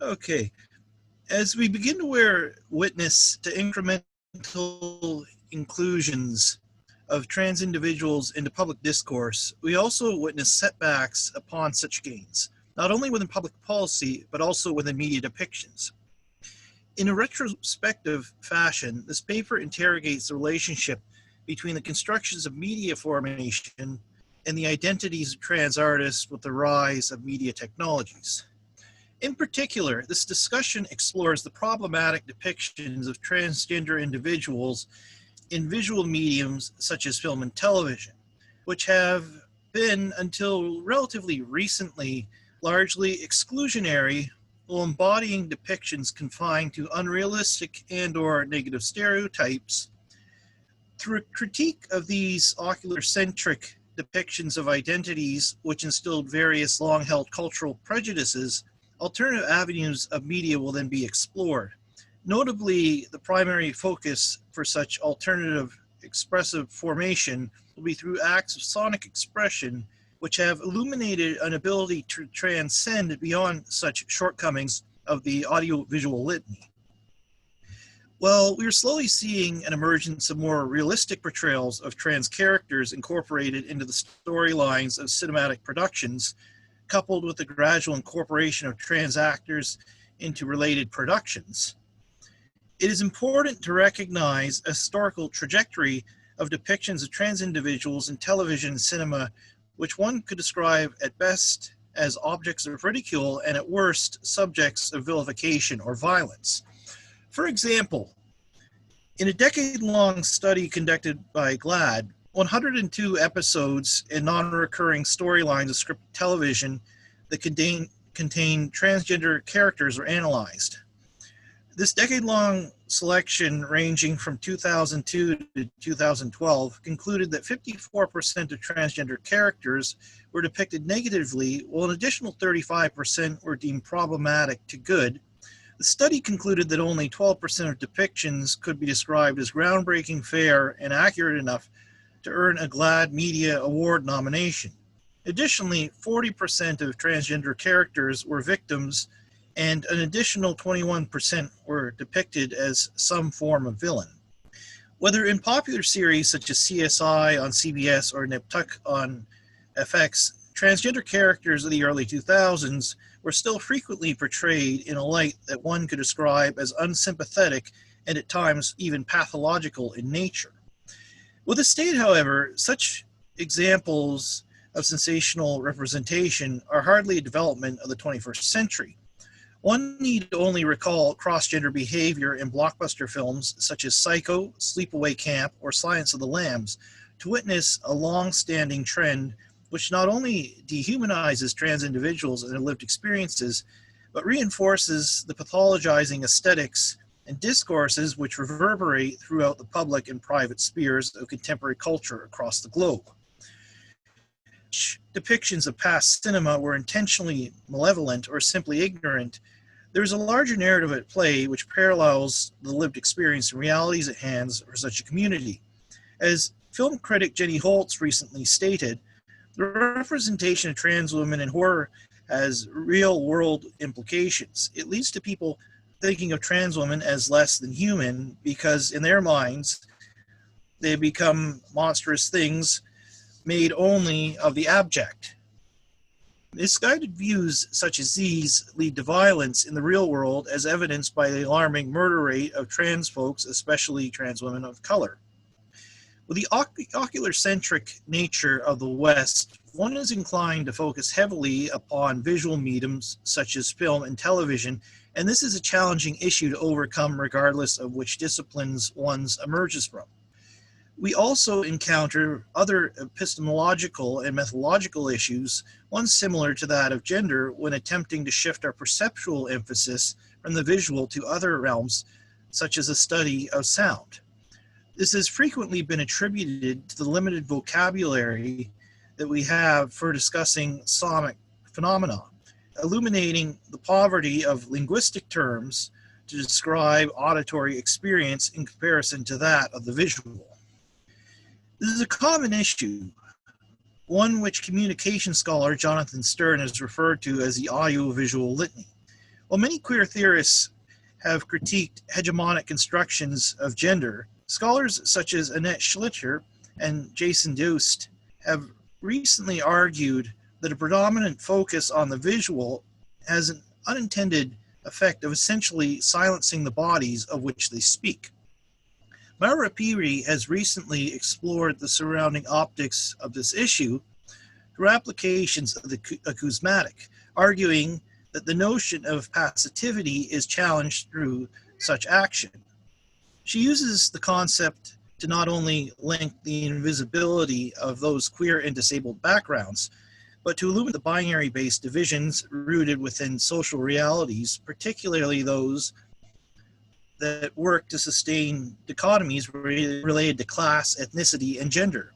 Okay, as we begin to bear witness to incremental inclusions of trans individuals into public discourse, we also witness setbacks upon such gains, not only within public policy, but also within media depictions. In a retrospective fashion, this paper interrogates the relationship between the constructions of media formation and the identities of trans artists with the rise of media technologies. In particular, this discussion explores the problematic depictions of transgender individuals in visual mediums such as film and television, which have been, until relatively recently, largely exclusionary, while embodying depictions confined to unrealistic and/or negative stereotypes. Through a critique of these ocular-centric depictions of identities which instilled various long-held cultural prejudices, alternative avenues of media will then be explored. Notably, the primary focus for such alternative expressive formation will be through acts of sonic expression which have illuminated an ability to transcend beyond such shortcomings of the audiovisual litany. Well, we're slowly seeing an emergence of more realistic portrayals of trans characters incorporated into the storylines of cinematic productions, coupled with the gradual incorporation of trans actors into related productions. It is important to recognize a historical trajectory of depictions of trans individuals in television and cinema, which one could describe at best as objects of ridicule and at worst subjects of vilification or violence. For example, in a decade-long study conducted by GLAAD, 102 episodes and non-recurring storylines of scripted television that contain transgender characters were analyzed. This decade-long selection, ranging from 2002 to 2012, concluded that 54% of transgender characters were depicted negatively, while an additional 35% were deemed problematic to good. The study concluded that only 12% of depictions could be described as groundbreaking, fair, and accurate enough to earn a GLAAD Media Award nomination. Additionally, 40% of transgender characters were victims, and an additional 21% were depicted as some form of villain. Whether in popular series such as CSI on CBS or Nip Tuck on FX, transgender characters of the early 2000s were still frequently portrayed in a light that one could describe as unsympathetic and at times even pathological in nature. With the state, however, such examples of sensational representation are hardly a development of the 21st century. One need only recall cross-gender behavior in blockbuster films such as Psycho, Sleepaway Camp, or Silence of the Lambs to witness a long-standing trend which not only dehumanizes trans individuals and their lived experiences, but reinforces the pathologizing aesthetics and discourses which reverberate throughout the public and private spheres of contemporary culture across the globe. Depictions of past cinema were intentionally malevolent or simply ignorant, there is a larger narrative at play which parallels the lived experience and realities at hand for such a community. As film critic Jenny Holtz recently stated, the representation of trans women in horror has real-world implications. It leads to people thinking of trans women as less than human because in their minds they become monstrous things made only of the abject. Misguided views such as these lead to violence in the real world, as evidenced by the alarming murder rate of trans folks, especially trans women of color. With the ocular-centric nature of the West, one is inclined to focus heavily upon visual mediums such as film and television, and this is a challenging issue to overcome regardless of which disciplines one emerges from. We also encounter other epistemological and methodological issues, one similar to that of gender, when attempting to shift our perceptual emphasis from the visual to other realms, such as a study of sound. This has frequently been attributed to the limited vocabulary that we have for discussing sonic phenomena, illuminating the poverty of linguistic terms to describe auditory experience in comparison to that of the visual. This is a common issue, one which communication scholar Jonathan Stern has referred to as the audiovisual litany. While many queer theorists have critiqued hegemonic constructions of gender, scholars such as Annette Schlichter and Jason Dust have recently argued that a predominant focus on the visual has an unintended effect of essentially silencing the bodies of which they speak. Myra Peary has recently explored the surrounding optics of this issue through applications of the acousmatic, arguing that the notion of passivity is challenged through such action. She uses the concept to not only link the invisibility of those queer and disabled backgrounds, but to illuminate the binary-based divisions rooted within social realities, particularly those that work to sustain dichotomies related to class, ethnicity, and gender,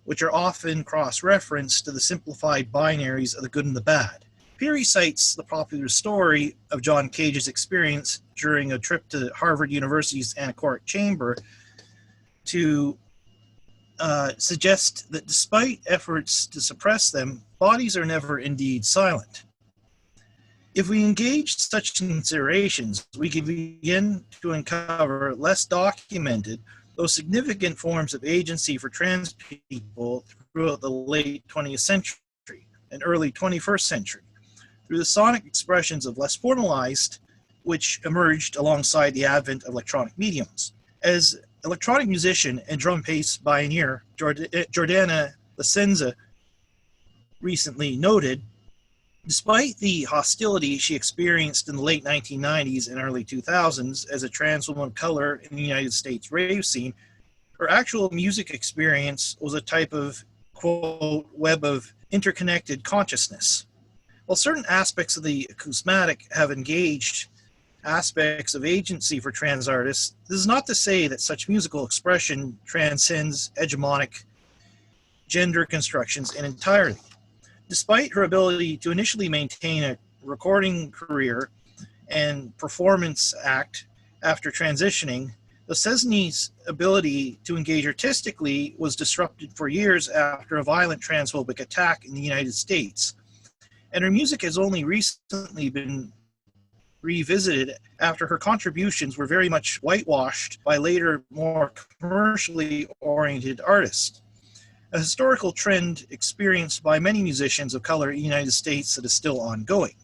which are often cross-referenced to the simplified binaries of the good and the bad. Peary cites the popular story of John Cage's experience during a trip to Harvard University's anechoic chamber to suggest that despite efforts to suppress them, bodies are never indeed silent. If we engage such considerations, we can begin to uncover less documented, though significant forms of agency for trans people throughout the late 20th century and early 21st century, through the sonic expressions of less formalized, which emerged alongside the advent of electronic mediums. As electronic musician and drum bass pioneer Jordana Lacenza recently noted, despite the hostility she experienced in the late 1990s and early 2000s as a trans woman of color in the United States rave scene, her actual music experience was a type of, quote, web of interconnected consciousness. While certain aspects of the acousmatic have engaged aspects of agency for trans artists, this is not to say that such musical expression transcends hegemonic gender constructions in entirety. Despite her ability to initially maintain a recording career and performance act after transitioning, Lesesny's ability to engage artistically was disrupted for years after a violent transphobic attack in the United States, and her music has only recently been revisited after her contributions were very much whitewashed by later, more commercially oriented artists. A historical trend experienced by many musicians of color in the United States that is still ongoing.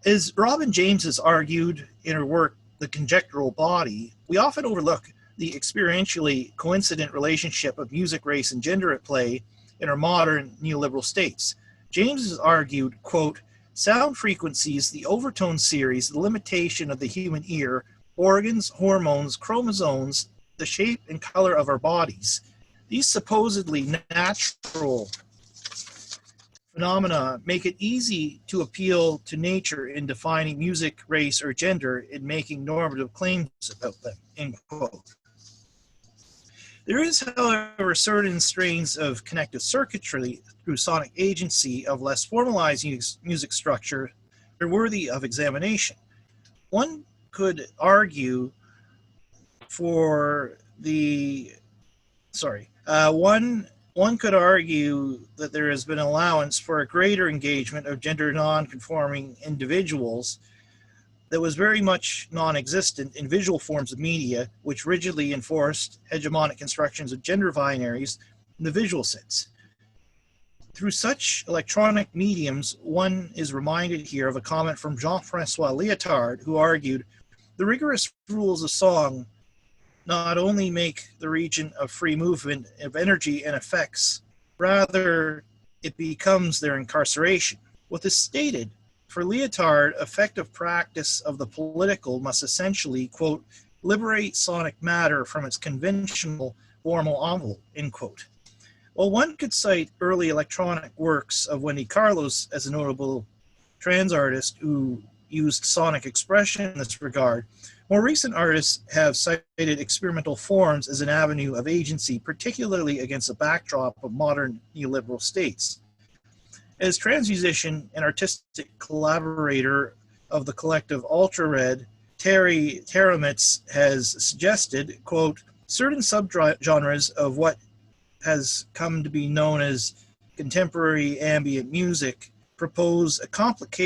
As Robin James has argued in her work, The Conjectural Body, we often overlook the experientially coincident relationship of music, race, and gender at play in our modern neoliberal states. James has argued, quote, sound frequencies, the overtone series, the limitation of the human ear, organs, hormones, chromosomes, the shape and color of our bodies. These supposedly natural phenomena make it easy to appeal to nature in defining music, race, or gender in making normative claims about them, end quote. There is, however, certain strains of connective circuitry through sonic agency of less formalized music structure that are worthy of examination. One could argue one could argue that there has been allowance for a greater engagement of gender non-conforming individuals that was very much non-existent in visual forms of media, which rigidly enforced hegemonic constructions of gender binaries in the visual sense. Through such electronic mediums, one is reminded here of a comment from Jean-Francois Lyotard, who argued, the rigorous rules of song not only make the region of free movement of energy and effects, rather it becomes their incarceration. What is stated, for Lyotard, effective practice of the political must essentially, quote, liberate sonic matter from its conventional formal envelope, end quote. While one could cite early electronic works of Wendy Carlos as a notable trans artist who used sonic expression in this regard, more recent artists have cited experimental forms as an avenue of agency, particularly against the backdrop of modern neoliberal states. As trans musician and artistic collaborator of the collective Ultra Red, Terry Teramitz has suggested, quote, certain subgenres of what has come to be known as contemporary ambient music propose a complicated